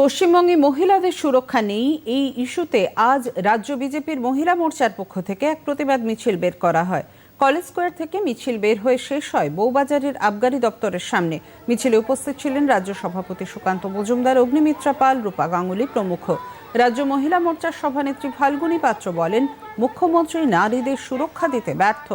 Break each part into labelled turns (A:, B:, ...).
A: পশ্চিমবঙ্গে মহিলাদের সুরক্ষা নেই, এই ইস্যুতে আজ রাজ্য বিজেপির মহিলা মোর্চার পক্ষ থেকে এক প্রতিবাদ মিছিল বের করা হয়। কলেজ স্কোয়ার থেকে মিছিল বের হয়ে শেষ হয় বউবাজারের আবগারি দপ্তরের সামনে। মিছিলে উপস্থিত ছিলেন রাজ্য সভাপতি সুকান্ত মজুমদার, অগ্নিমিত্রা পাল, রূপা গাঙ্গুলি প্রমুখ। রাজ্য মহিলা মোর্চার সভানেত্রী ফাল্গুনী পাত্র বলেন, মুখ্যমন্ত্রী নারীদের সুরক্ষা দিতে ব্যর্থ।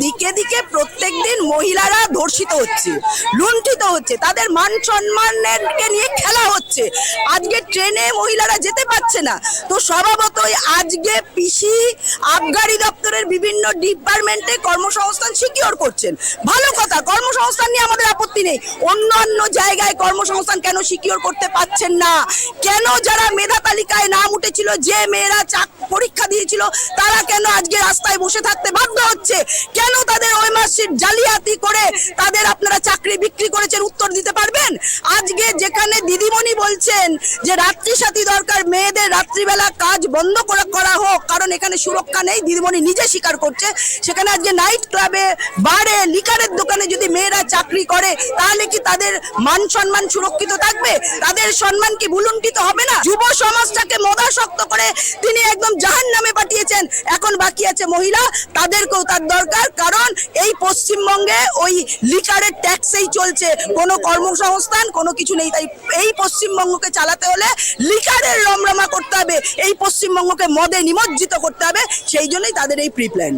B: দিকে দিকে প্রত্যেকদিন মহিলারা ধর্ষিত হচ্ছে, লুণ্ঠিত হচ্ছে, তাদের মান সম্মানকে নিয়ে খেলা হচ্ছে। আজকে ট্রেনে মহিলারা যেতে পারছে না, তো স্বভাবতই আজকে পিসি আবগারি দপ্তরের বিভিন্ন ডিপার্টমেন্টে কর্মসংস্থান সিকিউর করছেন। ভালো কথা, কর্মসংস্থান নিয়ে আমাদের আপত্তি নেই। অন্যান্য জায়গায় কর্মসংস্থান কেন সিকিউর করতে পারছেন না? কেন যারা মেধা তালিকায় নাম উঠেছিল, যে মেয়েরা পরীক্ষা দিয়েছিল, তারা কেন আজকে রাস্তায় বসে থাকতে বাধ্য হচ্ছে? কেন তাদের ওই মার্কশিট জালিয়াতি করে তাদের আপনারা চাকরি বিক্রি করেছেন? উত্তর দিতে পারবেন? আজকে যেখানে দিদিমণি বলছেন যে রাত্রি সাথী দরকার, মেয়েদের রাত্রিবেলা কাজ বন্ধ করা হোক, কারণ এখানে সুরক্ষা নেই, দিদিমণি নিজে স্বীকার করছে। সেখানে আজকে নাইট ক্লাবে, বারে, লিকারের দোকানে যদি মেয়েরা চাকরি করে, তাহলে কি তাদের মান সম্মান সুরক্ষিত থাকবে? তাদের সম্মান কি ভুলুণ্ঠিত হবে না? যুব সমাজটাকে মদাসক্ত করে তিনি একদম জাহান্নামে পাঠিয়েছেন। এখন বাকি আছে মহিলা, তাদেরকেও তার দরকার, কারণ এই পশ্চিমবঙ্গে ওই লিকারের ট্যাক্সেই চলছে, কোনো কর্মসংস্থান কোনো কিছু নেই। তাই এই পশ্চিমবঙ্গকে চালাতে হলে লিকারের রমরমা করতে হবে, এই পশ্চিমবঙ্গকে মদে নিমজ্জিত করতে হবে। সেই জন্যই তাদের এই প্রি প্ল্যান।